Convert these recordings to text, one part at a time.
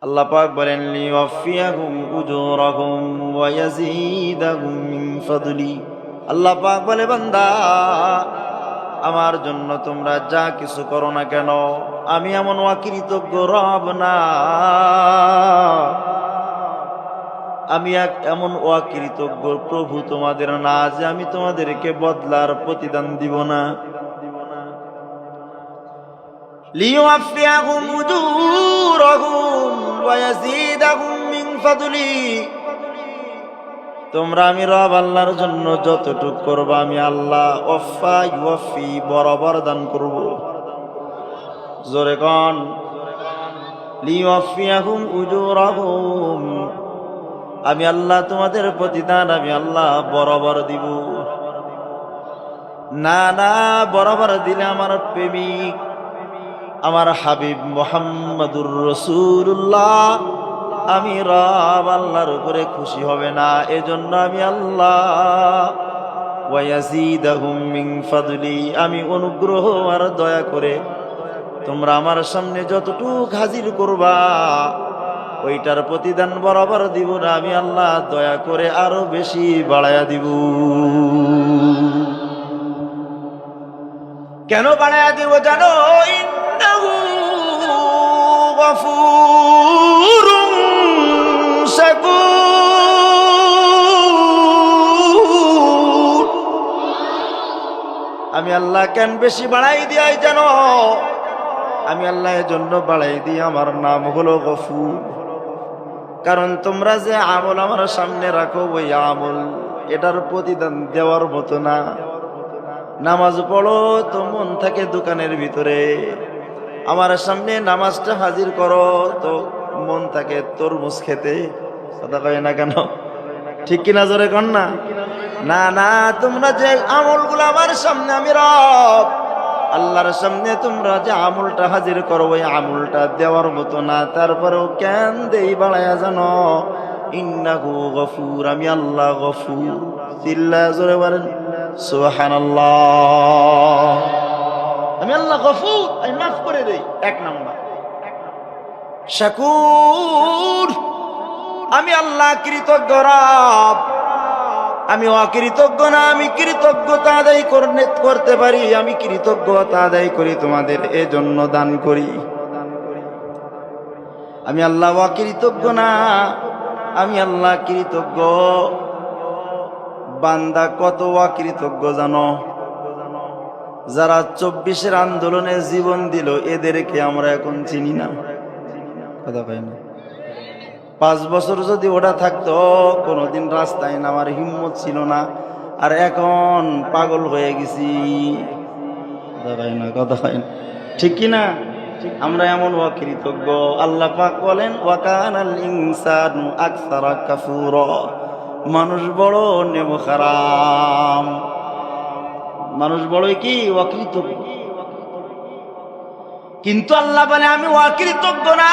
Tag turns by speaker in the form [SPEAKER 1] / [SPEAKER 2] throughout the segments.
[SPEAKER 1] আল্লাহ পাক বলেন লিওয়াফিয়াহুম উজুরাহুম ওয়া ইয়াজিদাহুম মিন ফাদলি। আল্লাহ পাক বলে বান্দা আমার জন্য তোমরা যা কিছু করো না কেন আমি এমন অকৃতজ্ঞ রব না, আমি এক এমন অকৃতজ্ঞ প্রভু তোমাদের না যে আমি তোমাদেরকে বদলার প্রতিদান দিব না। লিওয়াফিয়াহুম উজুরাহুম ওয়া ইয়াজিদাহুম মিন ফাদলি। তোমরা আমি রব আল্লাহর জন্য যতটুক করবা আমি আল্লাহ ওয়াফা ইউফি বরাবর দান করব। জোরে কোন লিওয়াফিয়াহুম উজুরাহুম, আমি আল্লাহ তোমাদের প্রতিদান আমি আল্লাহ বরাবর দিব। না না, বরাবর দিলে আমার প্রেমিক আমার হাবিব মুহাম্মাদুর রাসূলুল্লাহ আমি রব আল্লাহর উপরে খুশি হবে না। এজন্য আমি আল্লাহ ওয়া ইয়াজিদাহুম মিন ফাদলি, আমি অনুগ্রহ আর দয়া করে তোমরা আমার সামনে যতটুক হাজির করবা ওইটার প্রতিদান বরাবর দিব না, আমি আল্লাহ দয়া করে আরো বেশি বাড়ায়া দিব। কেন বাড়ায়া দিব জানো? ইন্নাহু গফুরুন শাকুর। আমি আল্লাহ কেন বেশি বাড়াই দিই জানো? আমি আল্লাহ এর জন্য বাড়াই দিই আমার নাম হলো গফুর। কারণ তোমরা যে আমল আমার সামনে রাখো ওই আমল এটার প্রতিদান দেওয়ার মতো না। নামাজ পড়ো তো মন থাকে দোকানের ভিতরে, আমার সামনে নামাজটা হাজির করো তো মন থাকে তরমুজ খেতে। কথা কয় না কেন? ঠিক কিনা জোরে কন না? না না, তোমরা যে আমলগুলো আমার সামনে আমি রব আল্লাহর সামনে তোমরা যে আমলটা হাজির করো ওই আমলটা দেওয়ার মতো না। তারপরেও কেন দেই বাড়ায়া জানো? ইন্নাহু গফুর, আমি আল্লাহ গফুর। চিল্লায়া জোরে বলেন সুবহানাল্লাহ। আমি আল্লাহ গফুর, আমি মাফ করে দেই। এক নাম্বার। শাকুর, আমি আল্লাহ কৃতজ্ঞ রব। আমি অকৃতজ্ঞ না, আমি কৃতজ্ঞতা আদায় করতে পারি। আমি কৃতজ্ঞতা আদায় করি তোমাদের এজন্য দান করি। আমি আল্লাহ অকৃতজ্ঞ না, আমি আল্লাহ কৃতজ্ঞ। বান্দা কত অকৃতজ্ঞ জানো? যারা 24-এর আন্দোলনে জীবন দিল এদেরকে আমরা এখন চিনি না। কথা কয় না? 5 বছর যদি ওটা থাকতো কোনোদিন রাস্তায় নামার হিম্মত ছিল না, আর এখন পাগল হয়ে গেছি। কথা হয় না? ঠিক কিনা? আমরা এমন অকৃতজ্ঞ। আল্লাহ পাক বলেন ওয়াকানাল ইনসানু আকসারা কাফুরা, মানুষ বড় নেমখারাম, মানুষ বড়ই কি অকৃতজ্ঞ। কিন্তু আল্লাহ বলে আমি অকৃতজ্ঞ না,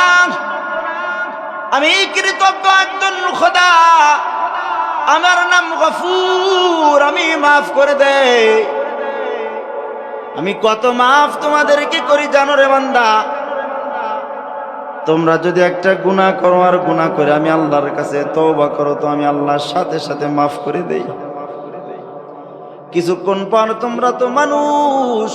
[SPEAKER 1] আমি কৃতজ্ঞ একজন খোদা। আমার নাম গফুর, আমি মাফ করে দেই। আমি কত মাফ তোমাদেরকে করি জানো রে বান্দা? তোমরা যদি একটা গুনাহ করো আর গুনাহ করে আমি আল্লাহর কাছে তওবা করো তো আমি আল্লাহর সাথে সাথে মাফ করে দেই। কিছুক্ষণ পর তোমরা তো মানুষ,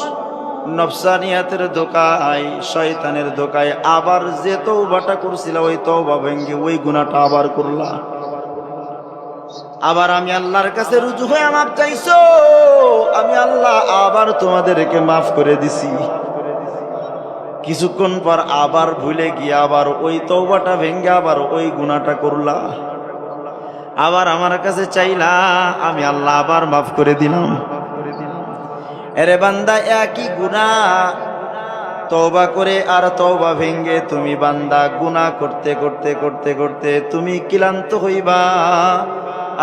[SPEAKER 1] নফসানিয়াতের ধোকায় শয়তানের ধোকায় আবার যে তওবাটা করছিল ওই তওবা ভেঙে ওই গুনাহটা আবার করলা। আবার আমি আল্লাহর কাছে রুজু হয়ে মাফ চাইছো, আমি আল্লাহ আবার তোমাদেরকে মাফ করে দিছি। কিছুক্ষণ পর আবার ভুলে গিয়ে আবার ওই তওবাটা ভেঙে আবার ওই গুনাহটা করলা। আবার আমার কাছে চাইলা, আমি আল্লাহ আবার মাফ করে দিলাম। এরে বান্দা একই গুনাহ তওবা করে আর তওবা ভেঙে তুমি বান্দা গুনাহ করতে করতে করতে করতে তুমি ক্লান্ত হইবা।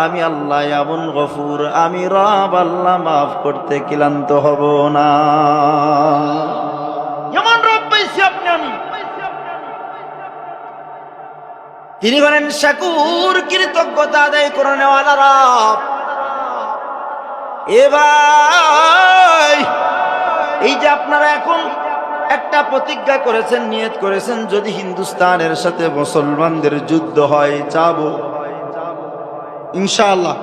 [SPEAKER 1] আমি আল্লাহ এমন গফুর, আমি রব আল্লাহ মাফ করতে ক্লান্ত হব না। এমন রব পাইছি আপনি আমি। তিনি বলেন শাকুর, কৃতজ্ঞতা আদায় করে নেওয়ালা রব। এ ভাই, এই যে আপনারা এখন একটা প্রতিজ্ঞা করেছেন, নিয়ত করেছেন, যদি হিন্দুস্তানের সাথে মুসলমানদের যুদ্ধ হয় যাব। ইনশাআল্লাহ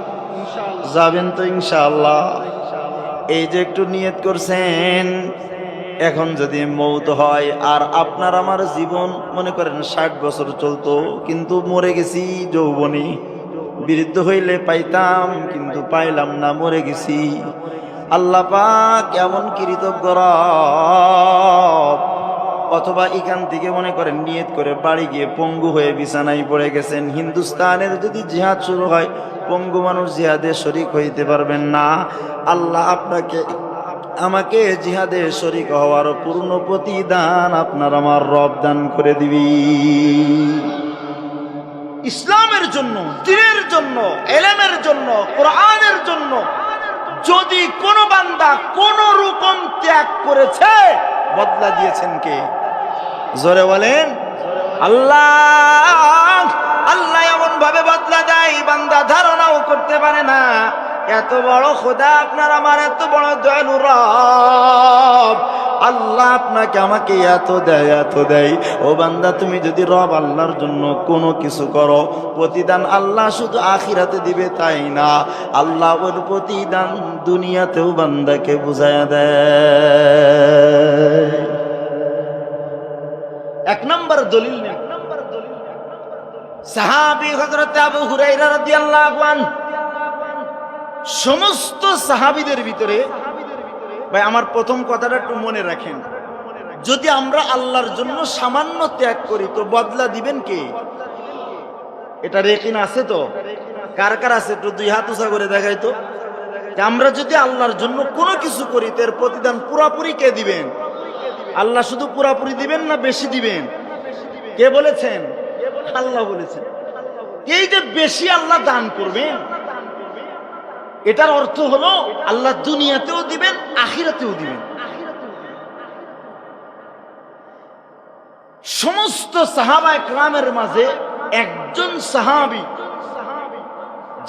[SPEAKER 1] যাবেন তো? ইনশাআল্লাহ। এই যে একটু নিয়ত করছেন, এখন যদি মৌত হয় আর আপনার আমার জীবন মনে করেন 60 বছর চলতো, কিন্তু মরে গেছি যৌবনী, বৃদ্ধ হইলে পাইতাম কিন্তু পাইলাম না, মরে গেছি। আল্লাহ পাক এমন কৃতজ্ঞ রব। অথবা এখান থেকে মনে করেন নিয়ত করে বাড়ি গিয়ে পঙ্গু হয়ে বিছানায় পড়ে গেছেন, হিন্দুস্তানের যদি জিহাদ শুরু হয়, পঙ্গু মানুষ জিহাদে শরীক হইতে পারবেন না। আল্লাহ আপনাকে আমাকে জিহাদে শরীক হওয়ার পূর্ণ প্রতিদান আপনার আমার রব দান করে দিবি। ইসলামের জন্য, দ্বীনের জন্য, ইলমের জন্য, কোরআনের জন্য যদি কোন বান্দা কোন রকম ত্যাগ করেছে, বদলা দিয়েছেন কে? জোরে বলেন আল্লাহ। আল্লাহ এমন ভাবে বদলা দেয় বান্দা ধারণাও করতে পারে না। এত বড় খোদা আপনার আমার, এত বড় দয়ালু রব। আল্লাহ আপনাকে আমাকে এত দেয়, এত দেয়। ও বান্দা, তুমি যদি রব আল্লাহর জন্য কোনো কিছু করো, প্রতিদান আল্লাহ শুধু আখিরাতে দিবে তাই না, আল্লাহ ওর প্রতিদান দুনিয়াতেও বান্দাকে বুঝায়া দেয়। এক নম্বর দলিল নেই, সাহাবী হযরত আবু হুরায়রা রাদিয়াল্লাহু আনহু। সমস্ত সাহাবীদের ভিতরে, ভাই আমার প্রথম কথাটা একটু মনে রাখেন, যদি আমরা আল্লাহর জন্য সামান্য ত্যাগ করি তো বদলা দিবেন কে? এটা রেকিন আছে তো? কার কার আছে? একটু দুই হাত উঁচা করে দেখাই তো। আমরা যদি আল্লাহর জন্য কোনো কিছু করি, তার প্রতিদান পুরাপুরি কে দিবেন? আল্লাহ শুধু পুরাপুরি দিবেন না বেশি দিবেন? কে বলেছেন? আল্লাহ বলেছেন। এই যে বেশি আল্লাহ দান করবেন, এটার অর্থ হলো আল্লাহ দুনিয়াতেও দিবেন, আখিরাতেও দিবেন। সমস্ত সাহাবায়ে কেরামের মাঝে একজন সাহাবী,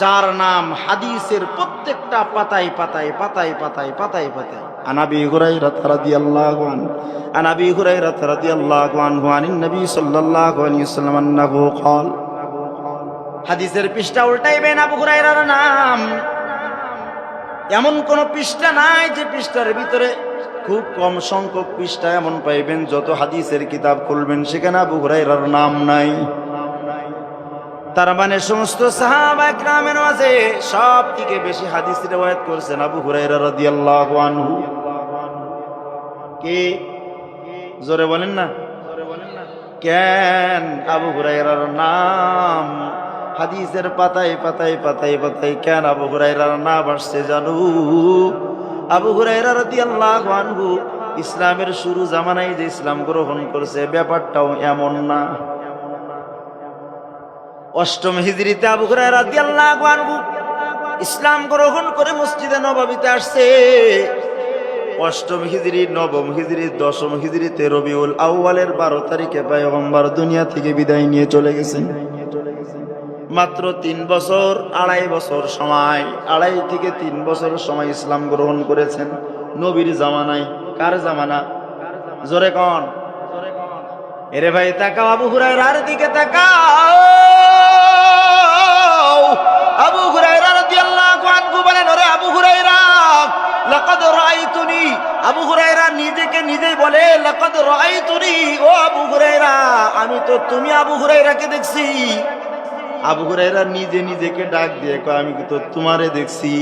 [SPEAKER 1] যার নাম হাদিসের প্রত্যেকটা পাতায় পাতায় পাতায় পাতায় পাতায় পাতায়, আনাবি হুরায়রা রাদিয়াল্লাহু আনহু, আনাবি হুরায়রা রাদিয়াল্লাহু আনহু আনিন নবী সাল্লাল্লাহু আলাইহি ওয়াসাল্লাম আন্নাহু ক্বাল। হাদিসের পৃষ্ঠা উল্টাইবেন, আবু হুরায়রার নাম। এমন কোন পৃষ্ঠা নাই যে পৃষ্ঠার ভিতরে, খুব কম সংখ্যক পৃষ্ঠা এমন পাইবেন, যত হাদিসের কিতাব খুলবেন সেখানে আবু হুরায়রার নাম নাই। তার মানে সমস্ত সাহাবায়ে কেরামের মাঝে সব থেকে বেশি হাদিস riwayat করেছেন আবু হুরায়রা রাদিয়াল্লাহু আনহু। কে? জোরে বলেন না। কেন আবু হুরায়রার নাম হাদিসের পাতায় পাতায় পাতায় পাতায় কেন আবু হুরায়রার নাম আসছে জানো? আবু হুরায়রা রাদিয়াল্লাহু আনহু ইসলামের শুরু জামানায় যে ইসলাম গ্রহণ করেছে, ব্যাপারটাও এমন না। অষ্টম হিজরিতে আবু হুরায়রা রাদিয়াল্লাহু আনহু ইসলাম গ্রহণ করে মসজিদে নববীতে আসছে। অষ্টম হিজরি, নবম হিজরি, দশম হিজরিতে রবিউল আউয়ালের 12 তারিখে পয়গম্বর দুনিয়া থেকে বিদায় নিয়ে চলে গেছেন। মাত্র 3 বছর, 2.5 বছর সময়, 2.5 থেকে 3 বছর সময় ইসলাম গ্রহণ করেছেন নবীর জামানায়। কার জামানা? জোরে কোন? এরে ভাই তাকাও, আবু হুরায়রার দিকে তাকাও। আবু হুরায়রা রাদিয়াল্লাহু আনহু বলেন, ওরে আবু হুরায়রা, লাকাদ রাআইতুনি। আবু হুরায়রা নিজেকে নিজেই বলে, লাকাদ রাআইতুনি, ও আবু হুরায়রা, আমি তো তুমি আবু হুরায়রাকে দেখছি। আবু হুরায়রা নিজে নিজেকে ডাক দিয়ে কয়, আমি তো তোমারে দেখছি।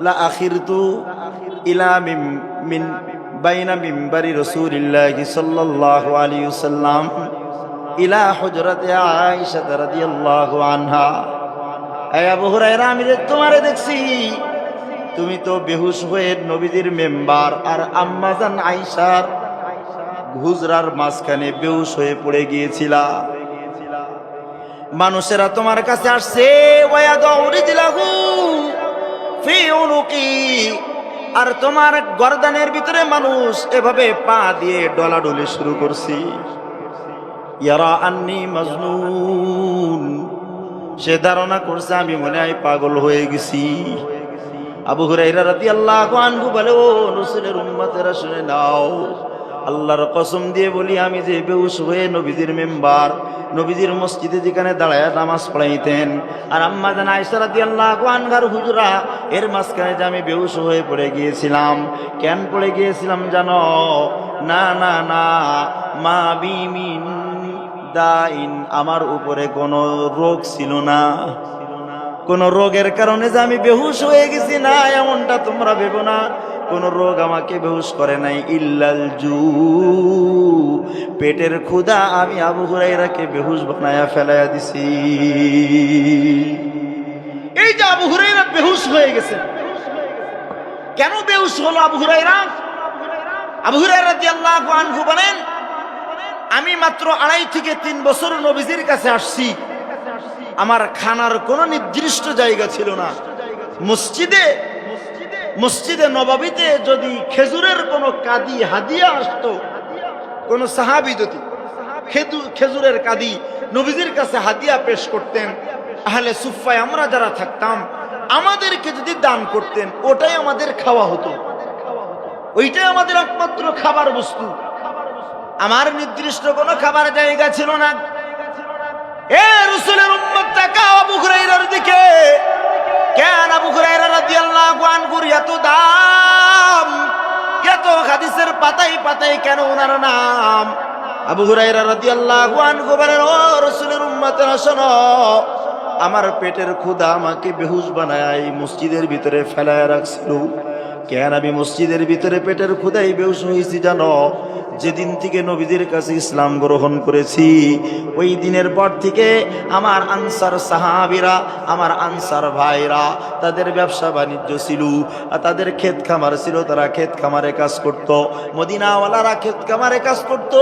[SPEAKER 1] লা আখিরতু ইলা মিন বাইনা মিম্বারি রাসূলিল্লাহি সাল্লাল্লাহু আলাইহি ওয়াসাল্লাম ইলা হুজরাতি আয়েশা রাদিয়াল্লাহু আনহা। এই আবু হুরায়রা, আমি তোমারে দেখছি, তুমি তো বেহুশ হয়ে নবীজির মেম্বার আর আম্মাজান আয়েশার হুজরার মাঝখানে বেহুশ হয়ে পড়ে গিয়েছিলা। মানুষেরা তোমার কাছে আসছে, আর তোমার গর্দানের ভিতরে মানুষ এভাবে পা দিয়ে ডলাডলি শুরু করছি। ইয়ারা আন্নি মাজনুন, সে ধারণা করছে আমি মনে হয় পাগল হয়ে গেছি। আবু হুরায়রা রাদিয়াল্লাহু আনহু বলে, ও রাসূলের উম্মতেরা শুনে নাও, আল্লাহর কসম দিয়ে বলি, আমি যে বেহুশ হয়ে নবীজির মেম্বার, নবীজির মসজিদে যেখানে দাঁড়ায় নামাজ পড়াইতেন, আর আম্মা জান আয়েশা রাদিয়াল্লাহু আনহার হুজরা, এর মাঝখানে যে আমি বেহুশ হয়ে পড়ে গিয়েছিলাম। কেন পড়ে গিয়েছিলাম জানো? না না না, মা বিমিন দাইন, আমার উপরে কোনো রোগ ছিল না। কোন রোগের কারণে যে আমি বেহুশ হয়ে গেছি না, এমনটা তোমরা ভেবো না। কোন রোগ আমাকে বেহুশ করে নাই, ইল্লাল জু, পেটের ক্ষুধা আমি আবু হুরায়রাকে বেহুশ বানায়া ফেলাইয়া দিছি। এই যে আবু হুরায়রা বেহুশ হয়ে গেছে, কেন বেহুশ হলো আবু হুরায়রা? আবু হুরায়রা রাদিয়াল্লাহু আনহু বলেন, আমি মাত্র 2.5 থেকে 3 বছর নবীজির কাছে আসছি। আমার খানার কোনো নির্দিষ্ট জায়গা ছিল না। মসজিদে নববীতে যদি খেজুরের কোনো কাদি হাদিয়া আসতো, কোন সাহাবী যদি খেজুরের কাদি নবীজির কাছে হাদিয়া পেশ করতেন, আহলে সুফফায় আমরা যারা থাকতাম, আমাদেরকে যদি দান করতেন, ওটাই আমাদের খাওয়া হতো, ওইটাই আমাদের একমাত্র খাবার বস্তু। আমার নির্দিষ্ট কোনো খাবার জায়গা ছিল না। এ রাসূলের উম্মত, তাকাও আবু হুরায়রার দিকে। কেন আবু হুরায়রা রাদিয়াল্লাহু আনহুর এত দাম, এত হাদিসের পাতায় পাতায় কেন ওনার নাম? আবু হুরায়রা রাদিয়াল্লাহু আনহু বলেন, ও রাসূলের উম্মতেরা শোনো, আমার পেটের ক্ষুধা আমাকে বেহুশ বানায় এই মসজিদের ভিতরে ফেলায় রাখছিল। কেন আমি মসজিদের ভিতরে পেটের ক্ষুধায় বেহুশ হয়েছি জানো? যেদিন থেকে নবীজির কাছে ইসলাম গ্রহণ করেছি, ওই দিনের পর থেকে আমার আনসার সাহাবীরা, আমার আনসার ভাইরা, তাদের ব্যবসা বাণিজ্য ছিল, তাদের ক্ষেত খামার ছিল, তারা ক্ষেত খামারে কাজ করত। মদিনাওয়ালারা ক্ষেত খামারে কাজ করত।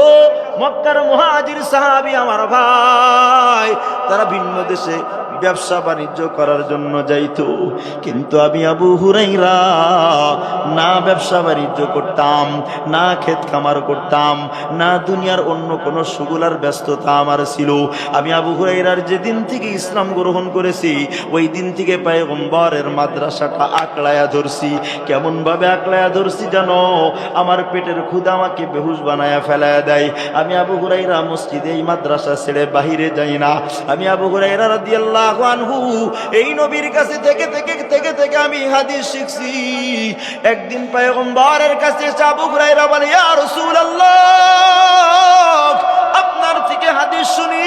[SPEAKER 1] মক্কার মুহাজির সাহাবী আমার ভাই, তারা ভিন্ন দেশে ব্যবসা বাণিজ্য করার জন্য যাইতো। কিন্তু আমি আবু হুরায়রা না ব্যবসা বাণিজ্য করতাম, না ক্ষেত খামার করতাম, না দুনিয়ার অন্য কোনো সুগুলার ব্যস্ততা আমার ছিল। আমি আবু হুরায়রার যেদিন থেকে ইসলাম গ্রহণ করেছি, ওই দিন থেকে পয়গম্বরের মাদ্রাসাটা আঁকড়ায়া ধরছি। কেমন ভাবে আঁকড়ায়া ধরছি জানো? আমার পেটের ক্ষুধা আমাকে বেহুশ বানায়া ফেলায়া দেয়। আমি আবু হুরায়রা মসজিদে এই মাদ্রাসা ছেড়ে বাহিরে যাই না। আমি আবু হুরায়রা রাদিয়াল্লাহু আনহু এই নবীর কাছে থেকে আমি হাদিস শিখছি। একদিন পয়গম্বরের কাছে এসে আবু হুরায়রা বলে, ইয়া রাসূলুল্লাহ, আপনার থেকে হাদিস শুনি।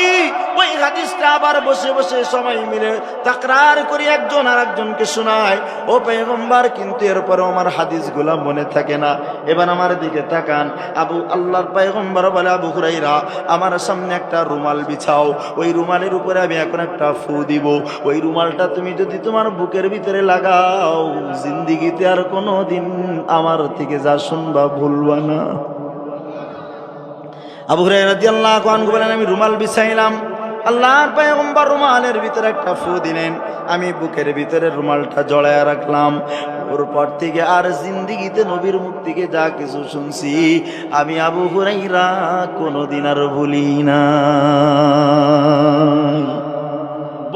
[SPEAKER 1] ওই হাদিসটা আবার বসে বসে সবাই মিলে তাকরার করে একজন আর একজনকে শোনায়। ও পয়গম্বর, কিন্তু এরপরও আমার হাদিসগুলো মনে থাকে না। এবার আমার দিকে তাকান। আল্লাহর পয়গম্বর বলে, আবু হুরায়রা, আমার সামনে একটা রুমাল বিছাও। ওই রুমালের উপরে আমি এখন একটা ফু দিব। ওই রুমালটা তুমি যদি তোমার বুকের ভিতরে লাগাও, জিন্দেগিতে আর কোনো দিন আমার থেকে যা শুনবা ভুলবা না। আবু হুরায়রা রাদিয়াল্লাহু আনহু বলেন, আমি রুমাল বিছাইলাম। আল্লাহর পয়গম্বর রুমালের ভিতরে একটা ফু দিলেন। আমি বুকের ভিতরে রুমালটা জড়ায় রাখলাম। ওর পর থেকে আর জিন্দেগিতে নবীর মুখ থেকে যা কিছু শুনছি, আমি আবু হুরায়রা কোনোদিন আর ভুলি না।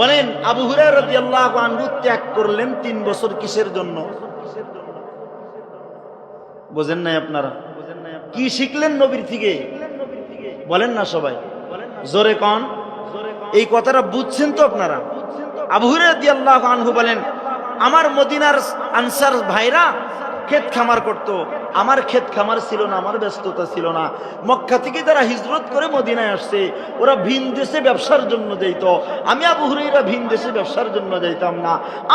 [SPEAKER 1] বলেন, আবু হুরায়রা রাদিয়াল্লাহু আনহু ত্যাগ করলেন 3 বছর কিসের জন্য? বোঝেন নাই আপনারা? কি শিখলেন নবীর থেকে? বলেন না সবাই, জোরে কোন এই কথাটা বুঝছেন তো আপনারা? আবু হুরায়রা রাদিয়াল্লাহু আনহু বলেন, আমার মদিনার আনসার ভাইরা ক্ষেত খামার করত, আমার ক্ষেত খামার ছিল না, আমার ব্যস্ততা ছিল না। মক্কা থেকে যারা হিজরত করে মদিনায় আসছে, ওরা ভিন দেশে ব্যবসার জন্য যাইত। আমি আবু হুরায়রা ভিন দেশে ব্যবসার জন্য যাইতাম না।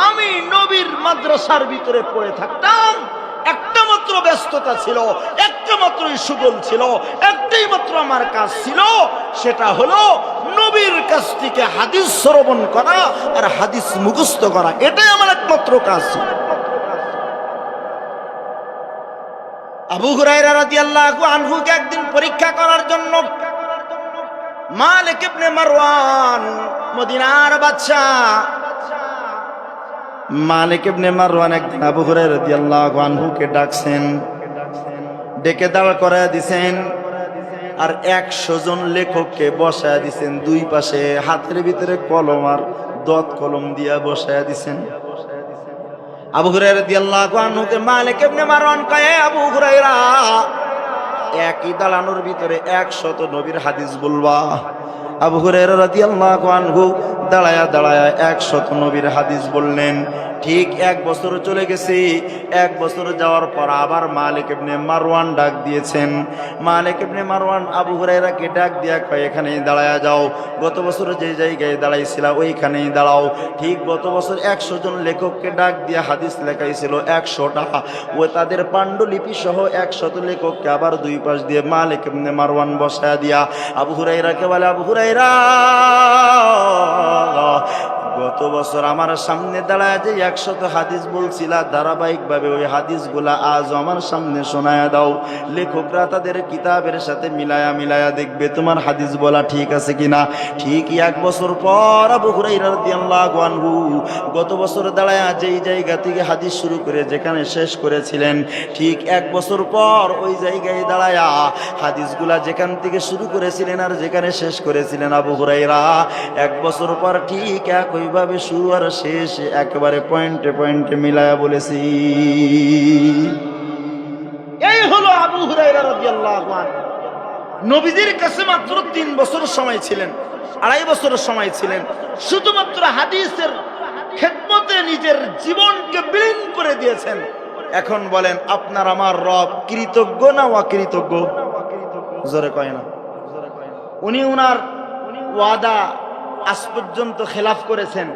[SPEAKER 1] আমি নবীর মাদ্রাসার ভিতরে পড়ে থাকতাম। একটা মাত্র ব্যস্ততা ছিল, একটা মাত্রই সুগল ছিল, একটাই মাত্র আমার কাজ ছিল, সেটা হলো নবীর কাছ থেকে হাদিস শ্রবণ করা আর হাদিস মুখস্থ করা। এটাই আমার একমাত্র কাজ ছিল। আবু হুরায়রা রাদিয়াল্লাহু আনহুকে একদিন পরীক্ষা করার জন্য মালিক ইবনে মারওয়ান, মদিনার বাদশা মালিক ইবনে মারওয়ান একদিন আবু হুরায়রা রাদিয়াল্লাহু আনহুকে ডাকছেন, ডেকে দাঁড় করায় দিছেন, আর 100 জন লেখককে বসায় দিছেন। দুই পাশে হাতের ভিতরে কলম আর দত কলম দিয়া বসায় দিছেন। আবু হুরায়রা রাদিয়াল্লাহু আনহুকে মালিক ইবনে মারওয়ান কয়, আবু হুরায়রা, একই দাঁড়ানোর ভিতরে 100 নবীর হাদিস বলবা। আবু হুরায়রা রাদিয়াল্লাহু আনহু দাঁড়ায়া দাঁড়ায়া 100 নবীর হাদিস বললেন। ঠিক 1 বছর চলে গেছে। 1 বছর যাওয়ার পর আবার মালিক ইবনে মারওয়ান ডাক দিয়েছেন। মালিক ইবনে মারওয়ান আবু হুরায়রাকে ডাক দিয়া কয়, এখানেই দাঁড়ায়া যাও, গত বছর যে জায়গায় দাঁড়াইছিলা ওইখানেই দাঁড়াও। ঠিক গত বছর 100 জন লেখককে ডাক দিয়া হাদিস লেখাইছিল 100টা। ও তাদের পাণ্ডুলিপি সহ 100 লেখককে আবার দুই পাশ দিয়ে মালিক ইবনে মারওয়ান বসায়া দিয়া আবু হুরায়রাকে বলে, আবু হুরায়রা, গত বছর আমার সামনে দাঁড়ায় যে 100 হাদিস বলছিলা, ধারাবাহিকভাবে ওই হাদিসগুলা আজ আমার সামনে শোনায়া দাও। লেখকরা তাদের কিতাবের সাথে মিলায়া মিলায়া দেখবে তোমার হাদিস বলা ঠিক আছে কিনা। ঠিক 1 বছর পর আবু হুরায়রা রাদিয়াল্লাহু আনহু গত বছর দাঁড়ায় যেই জায়গা থেকে হাদিস শুরু করে যেখানে শেষ করেছিলেন, ঠিক 1 বছর পর ওই জায়গায় দাঁড়ায়া হাদিসগুলা যেখান থেকে শুরু করেছিলেন আর যেখানে শেষ করেছিলেন আবু হুরায়রা 1 বছর পর ঠিক একইভাবে শুরু আর শেষ একেবারে পয়েন্টে পয়েন্টে মিলায়া বলেছি। এই হলো আবু হুরায়রা রাদিয়াল্লাহু আনহু। নবীজির কাছে মাত্র 3 বছর সময় ছিলেন, 2.5 বছর সময় ছিলেন, শুধুমাত্র হাদিসের খেদমতে নিজের জীবনকে বিলীন করে দিয়েছেন। এখন বলেন, আপনার আমার রব কৃতজ্ঞ না অকৃতজ্ঞ? জোরে কয় না। উনি উনার ওয়াদা আজ পর্যন্ত খেলাফ করেছেন।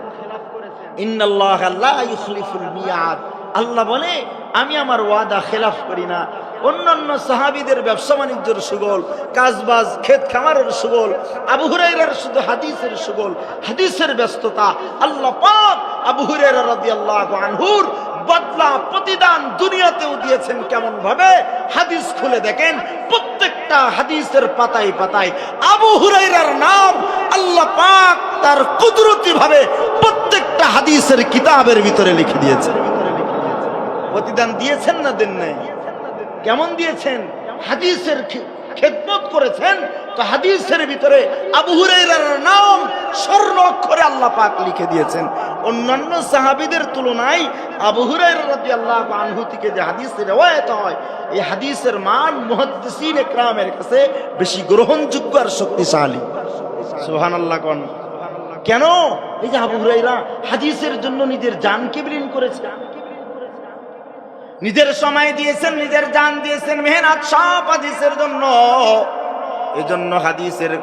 [SPEAKER 1] ইন্নাল্লাহা লা ইখলিফুল মিয়াদ। আল্লাহ বলে, আমি আমার ওয়াদা খেলাফ করি না। অন্যান্য সাহাবীদের ব্যবসা বাণিজ্যের সুগল, কাজবাজ, ক্ষেত খামারের সুগল, আবু হুরায়রার শুধু হাদিসের সুগল, হাদিসের ব্যস্ততা। আল্লাহ পাক আবু হুরায়রা রাদিয়াল্লাহু আনহুর বদলা প্রতিদান দুনিয়াতেও দিয়েছেন। কেমন ভাবে? হাদিস খুলে দেখেন, প্রত্যেকটা হাদিসের পাতায় পাতায় আবু হুরায়রার নাম আল্লাহ পাক তার কুদরতি ভাবে প্রত্যেকটা হাদিসের কিতাবের ভিতরে লিখে দিয়েছেন। প্রতিদান দিয়েছেন না দেন নাই? কেমন দিয়েছেন? হাদিসের খেদমত করেছেন তো হাদিসের ভিতরে আবু হুরায়রার নাম স্বর্ণ অক্ষরে আল্লাহ পাক লিখে দিয়েছেন। অন্যান্য সাহাবীদের তুলনায় আবু হুরায়রা রাদিয়াল্লাহু আনহু থেকে যে হাদিসের রওয়ায়াত হয়, এই হাদিসের মান মুহাদ্দিসিন ইকরামের কাছে বেশি গ্রহণযোগ্য আর শক্তিশালী। সুবহানাল্লাহ কোন। কেন? এই যে আবু হুরায়রা হাদিসের জন্য নিজের জানকে বিলীন করেছেন, নিজের সময় দিয়েছেন, নিজের জান দিয়েছেন, মেহনত সব হাদিসের জন্য। এই জন্য হাদিসের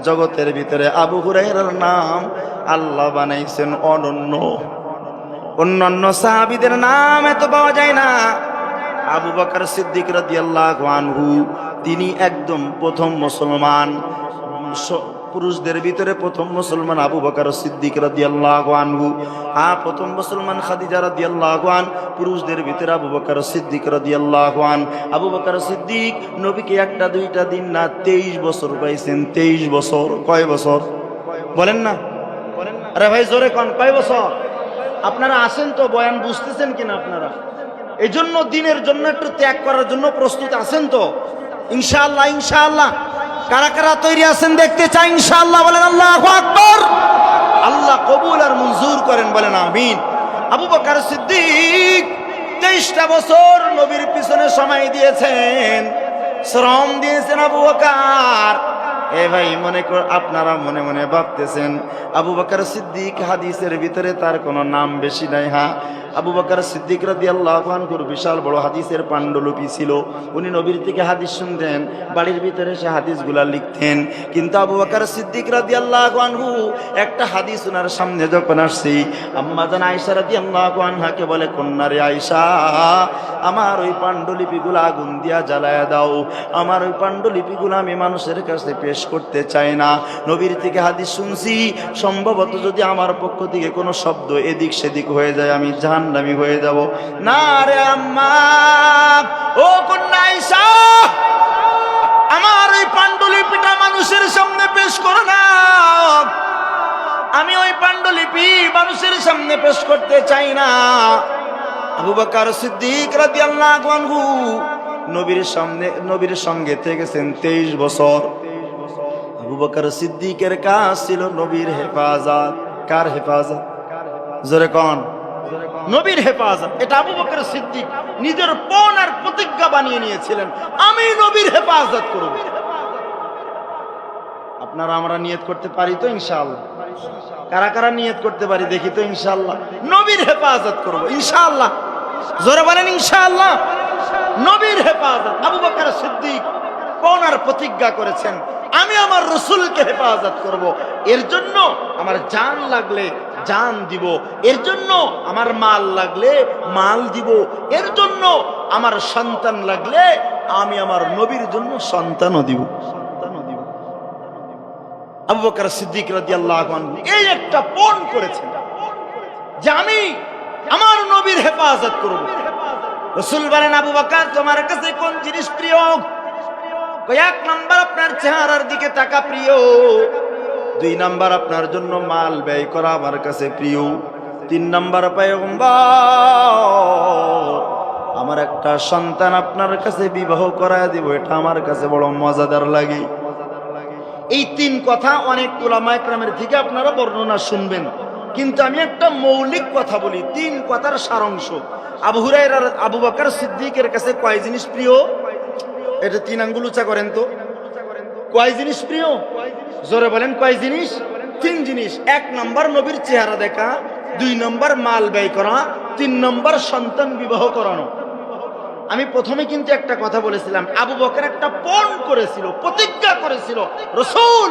[SPEAKER 1] জগতের ভিতরে আবু হুরায়রার নাম আল্লাহ বানাইছেন অনন্য। অন্যান্য সাহাবীদের নাম এত পাওয়া যায় না। আবু বকর সিদ্দিক রাদিয়াল্লাহু আনহু তিনি একদম প্রথম মুসলমান, পুরুষদের ভিতরে প্রথম মুসলমান আবু বকর সিদ্দিক রাদিয়াল্লাহু আনহু। প্রথম মুসলমান খাদিজা রাদিয়াল্লাহু আন। পুরুষদের ভিতরে আবু বকর সিদ্দিক রাদিয়াল্লাহু আন। আবু বকর সিদ্দিক নবীকে 1-2 দিন না 23 বছর পাইছেন। 23 বছর। কয় বছর বলেন না? আরে ভাই জোরে কোন, কয় বছর? আপনারা আসেন তো, বয়ান বুঝতেছেন কিনা আপনারা? এই জন্য দিনের জন্য একটু ত্যাগ করার জন্য প্রস্তুত আছেন তো? ইনশাআল্লাহ, ইনশাআল্লাহ। কারা কারা তৈরি আছেন দেখতে চাই? ইনশাআল্লাহ বলেন আল্লাহু আকবার। আল্লাহ কবুল আর মঞ্জুর করেন, বলেন আমিন। আবু বকর সিদ্দিক 23টা বছর নবীর পিছনে সময় দিয়েছেন, শ্রম দিয়েছেন আবু বকর। এ ভাই মনে কর, আপনারা মনে মনে ভাবতেছেন আবু বকর সিদ্দিক হাদিসের ভিতরে তার কোনো নাম বেশি নাই। হ্যাঁ, আবু বকর সিদ্দিক রাদিয়াল্লাহু আনহুর বিশাল বড় হাদিসের পাণ্ডুলিপি ছিল। উনি নবীর থেকে হাদিস শুনতেন, বাড়ির ভিতরে সে হাদিসগুলা লিখতেন। কিন্তু আবু বকর সিদ্দিক রাদিয়াল্লাহু আনহু একটা হাদিস ওনার সামনে যখন আসছে, আম্মা জান আয়েশা রাদিয়াল্লাহু আনহাকে বলে, কন্যারে আয়েশা, আমার ওই পাণ্ডুলিপিগুলো আগুন দিয়া জ্বালায়া দাও। আমার ওই পাণ্ডুলিপিগুলো আমি মানুষের কাছে পেশ করতে চাই না। নবীর থেকে হাদিস শুনছি, সম্ভবত যদি আমার পক্ষ থেকে কোনো শব্দ এদিক সেদিক হয়ে যায় আমি জাহান্নামী হয়ে যাব। না রে আম্মা, ও কন্যা আয়েশা, আমার ওই পাণ্ডুলিপিটা মানুষের সামনে পেশ করো না। আমি ওই পাণ্ডুলিপি মানুষের সামনে পেশ করতে চাই না। আবু বকর সিদ্দিক রাদিয়াল্লাহু আনহু নবীর সঙ্গে থেকেছেন 23 বছর। আবু বকর সিদ্দিকের কাজ ছিল নবীর হেফাজত। কার হেফাজত? জোরে কোন? নবীর হেফাজত। এটা আবু বকর সিদ্দিক নিজের পণ আর প্রতিজ্ঞা বানিয়ে নিয়েছিলেন, আমি নবীর হেফাজত করব। আপনারা আমরা নিয়ত করতে পারি তো ইনশাআল্লাহ? কারা কারা নিয়ত করতে পারি দেখি তো ইনশাআল্লাহ? নবীর হেফাজত করব ইনশাআল্লাহ। জোরে বলেন ইনশাআল্লাহ। নবীর হেফাজত। আবু বকর সিদ্দিক পণ আর প্রতিজ্ঞা করেছেন, আমি আমার রাসূলকে হেফাজত করব। এর জন্য আমার জান লাগলে জান দিব, এর জন্য আমার মাল লাগলে মাল দিব, এর জন্য আমার সন্তান লাগলে আমি আমার নবীর জন্য সন্তানও দিব। আবু বকর সিদ্দিক রাদিয়াল্লাহু আনহু এই একটা পণ করেছেন যে আমি আমার নবীর হেফাজত করব। রাসূল বলেন, আবু বকর তোমার কাছে কোন জিনিস প্রিয়? এক নাম্বার আপনার চেহারার দিকে তাকা প্রিয়, দুই নাম্বার আপনার জন্য মাল ব্যয় করা আমার কাছে প্রিয়, তিন নাম্বার পয়গম্বর আমার একটা সন্তান আপনার কাছে বিবাহ করায় দিব, এটা আমার কাছে বড় মজাদার লাগে। এই তিন কথা অনেক উলামা ইকরামের থেকে আপনারা বর্ণনা শুনবেন, কিন্তু আমি একটা মৌলিক কথা বলি, তিন কথার সারাংশ। আবু বকর সিদ্দিকের কাছে কয় জিনিস প্রিয়? এটা তিন আঙ্গুল উঁচা করেন তো, কয় জিনিস প্রিয়? জোরে বলেন কয় জিনিস? তিন জিনিস। এক নম্বর নবীর চেহারা দেখা, দুই নম্বর মাল ব্যয় করা, তিন নম্বর সন্তান বিবাহ করানো। আমি প্রথমে কিন্তু একটা কথা বলেছিলাম, আবু বকর একটা পণ করেছিল, প্রতিজ্ঞা করেছিল, রাসূল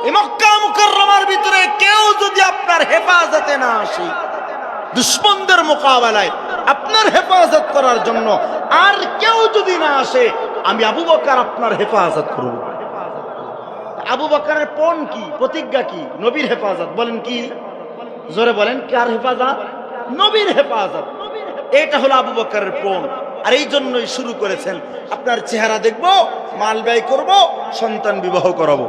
[SPEAKER 1] এই মক্কা মুকাররমার ভিতরে কেউ যদি আপনার হেফাজতে না আসে, দুশমনদের মোকাবেলায় আপনার হেফাজত করার জন্য আর কেউ যদি না আসে, আমি আবু বকর আপনার হেফাজত করব। আবু বকরের পণ কি, প্রতিজ্ঞা কি? নবীর হেফাজত। বলেন কি? জোরে বলেন, কার হেফাজত? নবীর হেফাজত। এটা হলো আবু বকরের পণ। আর এই জন্যই শুরু করেছেন, আপনার চেহারা দেখব, মাল ব্যয় করব, সন্তান বিবাহ করাবো।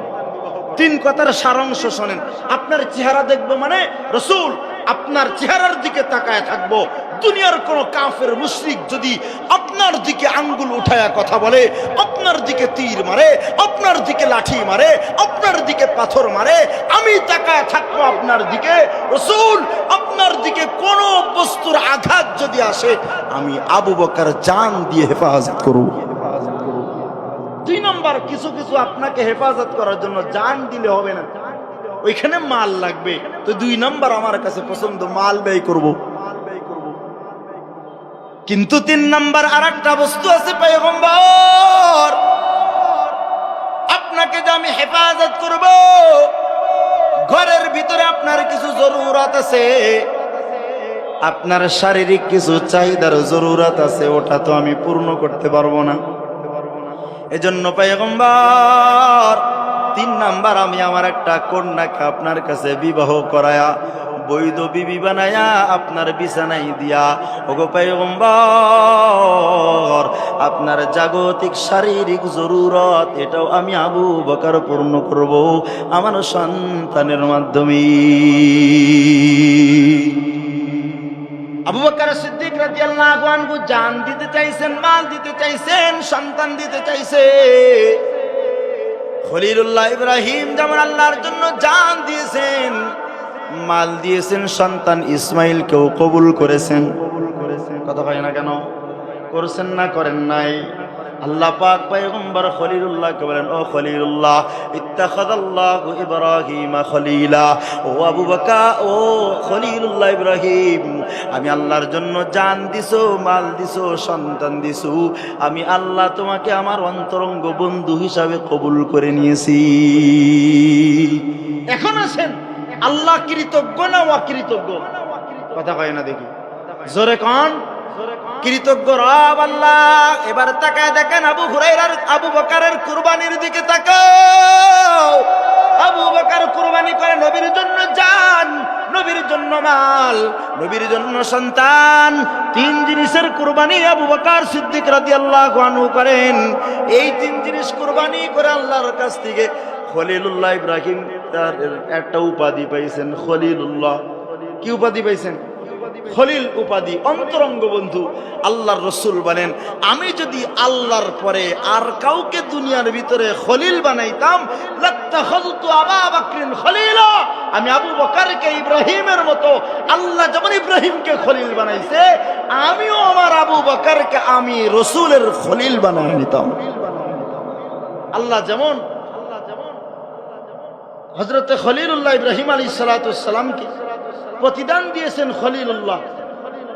[SPEAKER 1] তিন কথার সারাংশ শোনেন। আপনার চেহারা দেখবো মানে রাসূল আপনার চেহারার দিকে তাকায় থাকবো। দুনিয়ার কোন কাফের মুশরিক যদি আপনার দিকে আঙ্গুল উঠায়া কথা বলে, আপনার দিকে তীর মারে, আপনার দিকে লাঠি মারে, আপনার দিকে পাথর মারে, আমি তাকায় থাকবো আপনার দিকে। রাসূল আপনার দিকে কোন বস্তুর আঘাত যদি আসে, আমি আবু বকর জান দিয়ে হেফাজত করব। দুই নম্বর, কিছু কিছু আপনাকে হেফাজত করার জন্য জান দিলে হবে না, ওইখানে মাল লাগবে। তো দুই নম্বর আমার কাছে পছন্দ, মাল ব্যয় করব। কিন্তু তিন নম্বর আর একটা বস্তু আছে পয়গম্বর, আপনাকে যে আমি হেফাজত করব, ঘরের ভিতরে আপনার কিছু জরুরত আছে, আপনার শারীরিক কিছু চাহিদার জরুরত আছে, ওটা তো আমি পূর্ণ করতে পারবো না। এজন্য পয়গম্বর তিন নাম্বার, আমি আমার একটা কন্যাকে আপনার কাছে বিবাহ করায়া, বৈধ বিবি বানায়া আপনার বিছানায় দিয়া, ওগো পয়গম্বর আপনার জাগতিক শারীরিক জরুরত এটাও আমি আবু বকর পূর্ণ করব আমার সন্তানের মাধ্যমে। আবু বকর সিদ্দিক রাদিয়াল্লাহু আনহু জান দিতে চাইছেন, মাল দিতে চাইছেন, সন্তান দিতে চাইছে। খলিলুল্লাহ ইব্রাহিম যেমন আল্লাহর জন্য জান দিয়েছেন, মাল দিয়েছেন, সন্তান ইসমাইলকেও কবুল করেছেন। কথা হয় না কেন? করছেন না করেন নাই? আল্লাহ পাক পয়গম্বর খলিলুল্লাহকে বলেন, ও খলিলুল্লাহ ইত্তাখাযাল্লাহু ইব্রাহিমা খলিলা। ও আবু বকর, ও খলিলুল্লাহ ইব্রাহিম, আমি আল্লাহর জন্য জান দিছো, মাল দিছো, সন্তান দিছো, আমি আল্লাহ তোমাকে আমার অন্তরঙ্গ বন্ধু হিসাবে কবুল করে নিয়েছি। এখন আছেন আল্লাহ কৃতজ্ঞ না অকৃতজ্ঞ? কথা কয় না দেখি, জোরে কন। কৃতজ্ঞ রব আল্লাহ। এবার তাকায় দেখেন আবু হুরায়রার, আবু বকরের কুরবানির দিকে তাকাও। আবু বকর কুরবানি করে নবীর জন্য জান, নবীর জন্য মাল, নবীর জন্য সন্তান। তিন জিনিসের কুরবানি আবু বকর সিদ্দিক রাদিয়াল্লাহু আনহু করেন। এই তিন জিনিস কুরবানি করে আল্লাহর কাছ থেকে খলিলুল্লাহ ইব্রাহিম তার একটা উপাধি পাইছেন, খলিলুল্লাহ। কি উপাধি পাইছেন? খলিল উপাধি, অন্তরঙ্গ বন্ধু। আল্লাহর রাসূল বলেন, আমি যদি আল্লাহর পরে আর কাউকে দুনিয়ার ভিতরে খলিল বানাইতাম, লাত্তাখাযতু আবা বকরিন খলিলা, আমি আবু বকরকে ইব্রাহিমের মতো আল্লাহ যেমন ইব্রাহিমকে খলিল বানাইছে, আমিও আমার আবু বকরকে আমি রসুলের খলিল বানাই নিতাম। আল্লাহ যেমন হযরতে খলিলুল্লাহ ইব্রাহিম আলাইহিস সালাতু সালামকে প্রতিদান দিয়েছেন খলিলুল্লাহ,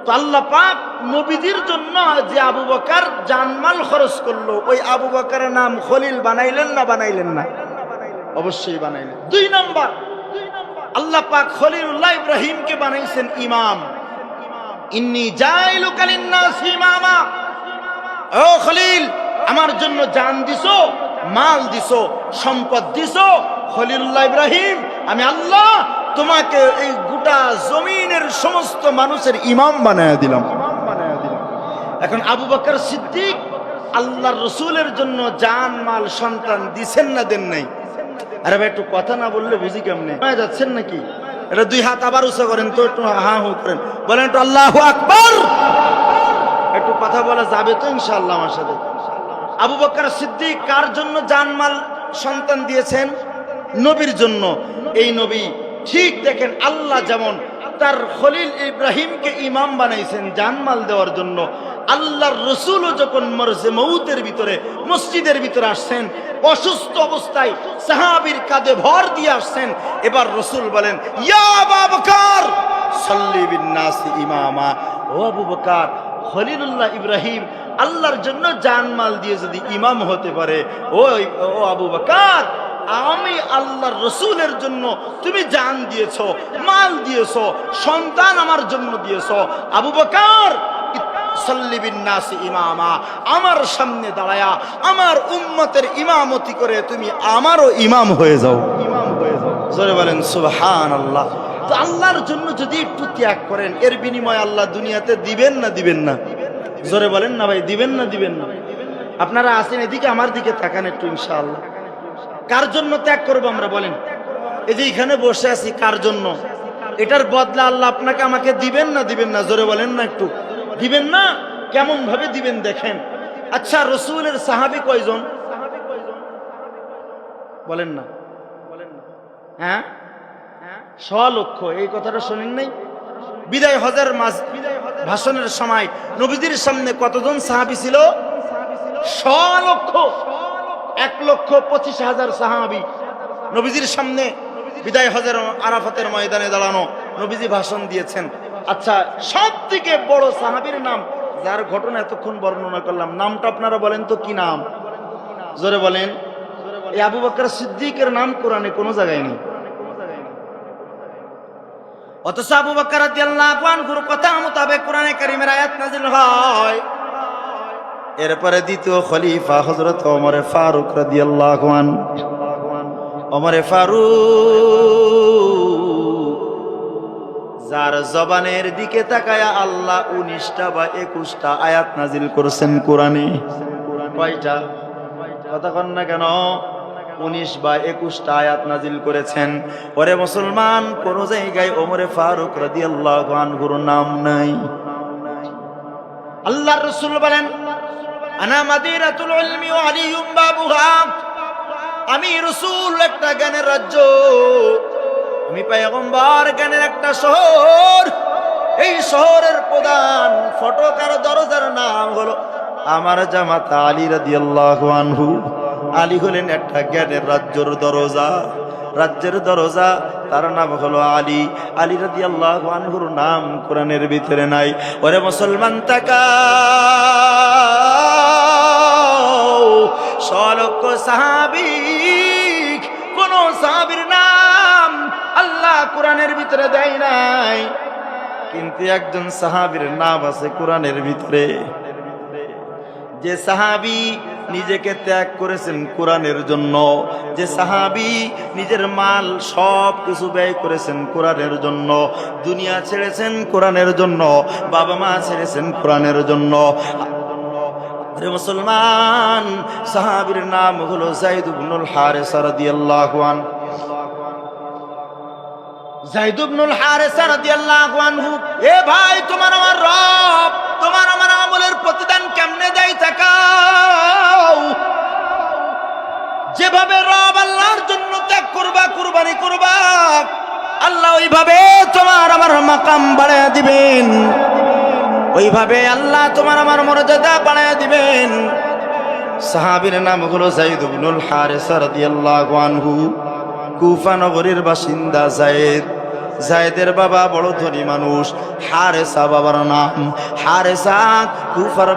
[SPEAKER 1] তো আল্লাহ পাক নবীদের জন্য যে আবু বকর জানমাল খরচ করলো, ওই আবু বকরের নাম খলিল বানাইলেন না বানাইলেন না? অবশ্যই বানাইলেন। 2 নাম্বার, আল্লাহ পাক খলিলুল্লাহ ইব্রাহিমকে বানাইছেন ইমাম। ইন্নী জাইলুকা লিন-নাসি ইমামা, ও খলিল আমার জন্য জান দিছো, মাল দিছো, সম্পদ দিছো, খলিলুল্লাহ ইব্রাহিম আমি আল্লাহ তোমাকে এই গোটা জমিনের সমস্ত মানুষের ইমাম বানায়া দিলাম। এখন আবু বকর সিদ্দিক আল্লাহর রসুলের জন্য জান মাল সন্তান দিছেন না দেন নাই? আরে ভাই একটু কথা না বললে বুঝি কেমনে? যাচ্ছেন নাকি? এটা 2 হাত আবার উঁচু করেন তো, একটু হা হু করেন, বলেন একটু আল্লাহু আকবার। একটু কথা বলা যাবে তো ইনশাআল্লাহ আমার সাথে? আবু বকর সিদ্দিক কার জন্য জানমাল সন্তান দিয়েছেন? নবীর জন্য। এই নবী ঠিক দেখেন, আল্লাহ যেমন তার খলিল ইব্রাহিমকে ইমাম বানাইছেন জানমাল দেওয়ার জন্য, আল্লাহর রসুলও যখন মরজে মউতের ভিতরে মসজিদের ভিতরে আসছেন, অসুস্থ অবস্থায় সাহাবীর কাঁধে ভর দিয়ে আসছেন, এবার রসুল বলেন ইয়া আবু বকর সাল্লি বিন নাসি ইমামা, ও আবু বকর খলিলুল্লাহ ইব্রাহিম আল্লাহর জন্য জানমাল দিয়ে যদি ইমাম হতে পারে, ও আবু বকর আমি আল্লাহর রসুলের জন্য তুমি জান দিয়েছো, মাল দিয়েছো, সন্তান আমার জন্য দিয়েছো, আবু বকর সাল্লি বিন নাসি ইমামা আমার সামনে দাঁড়ায়া আমার উম্মতের ইমামতি করে তুমি আমারও ইমাম হয়ে যাও। জোরে বলেন সুবহানাল্লাহ। তো আল্লাহর জন্য যদি একটু ত্যাগ করেন, এর বিনিময়ে আল্লাহ দুনিয়াতে দিবেন না দিবেন না? জোরে বলেন না ভাই, দিবেন না দিবেন না? আপনারা আসেন এদিকে, আমার দিকে তাকান একটু। ইনশাআল্লাহ কার জন্য ত্যাগ করবো আমরা বলেন? এই যে এখানে বসে আছি কার জন্য? এটার বদলা আল্লাহ আপনাকে আমাকে দিবেন না দিবেন না? জোরে বলেন না একটু। দিবেন না? কেমন ভাবে দিবেন দেখেন। আচ্ছা রসুলের সাহাবী কয়জন বলেন না? হ্যাঁ 100 লক্ষ। এই কথাটা শোনেন নাই? বিদায় হজের ভাষণের সময় নবীজির সামনে কতজন সাহাবী ছিল? 100 লক্ষ। 1,25,000 সাহাবী নবীজির সামনে বিদায় হজের আরাফাতের ময়দানে দাঁড়ানো, নবীজি ভাষণ দিয়েছেন। আচ্ছা সব থেকে বড় সাহাবীর নাম, যার ঘটনা এতক্ষণ বর্ণনা করলাম, নামটা আপনারা বলেন তো কি নাম? জোরে বলেন। এই আবু বকর সিদ্দিকের নাম কোরআনে কোনো জায়গায় নেই। অথচ আবু বকর রাদিয়াল্লাহু আনহুর কথা মোতাবেক কোরআনে কারীমের আয়াত নাযিল হয়। এরপরে দ্বিতীয় খলিফা হযরত ওমর ফারুক রাদিয়াল্লাহু আনহু, ওমর ফারুক যার জবানের দিকে তাকায়া আল্লাহ 19টা বা 21টা আয়াত নাযিল করেছেন কোরআনে। কয়টা? কথা কন না কেন? 19 বা 21টা আয়াত নাযিল করেছেন। ওরে মুসলমান, কোন জায়গায় ওমর ফারুক রাদিয়াল্লাহু আনহুর নাম নাই। আল্লাহর রাসূল বলেন আনা মাদিনাতুল ইলমি ওয়া আলিয়ুম বাবুহা, আমি রাসূল একটা জ্ঞানের রাজ্য, আমি পয়গম্বর জ্ঞানের একটা শহর। এই শহরের প্রধান ফটক আর দরজার নাম হলো আমার জামাতা আলী রাদিয়াল্লাহু আনহু। আলী হলেন একটা জ্ঞানের রাজ্যের দরজা, রাজ্যের দরজা, তার নাম হলো আলী। আলী রাদিয়াল্লাহু আনহুর নাম কোরআনের ভিতরে নাই। ওরে মুসলমান তাকাও, 100 লক্ষ সাহাবী, কোন সাহাবীর নাম আল্লাহ কোরআনের ভিতরে দেয় নাই, কিন্তু একজন সাহাবীর নাম আছে কোরআনের ভিতরে। যে সাহাবী নিজেকে ত্যাগ করেছেন কোরআনের জন্য, যে সাহাবী নিজের মাল সব কিছু ব্যয় করেছেন কোরআনের জন্য, দুনিয়া ছেড়েছেন কোরআনের জন্য, বাবা মা ছেড়েছেন কোরআনের জন্য। আরে মুসলমান, সাহাবীর নাম হলো যায়েদ ইবনুল হারিসা রাদিয়াল্লাহু আনহু। যায়েদ ইবনুল হারিসা রাদিয়াল্লাহু আনহু, এ ভাই তোমার আমার রব তোমার আমার আমলের প্রতিদান কেমনে দেয় তাকাও। যেভাবে রব আল্লাহর জন্য ত্যাগ করবা, কুরবানি করবা, যেভাবে তোমার আমার মাকাম বাড়ায় দিবেন, ওইভাবে আল্লাহ তোমার আমার মর্যাদা বাড়ায় দিবেন। সাহাবীর নাম হলো যায়েদ ইবনুল হারিসা রাদিয়াল্লাহু আনহু। কুফা নগরীর বাসিন্দা যায়েদ। যায়েদের বাবা বড় ধনী মানুষ, হারেসা বাবার নাম। হারেসা কুফার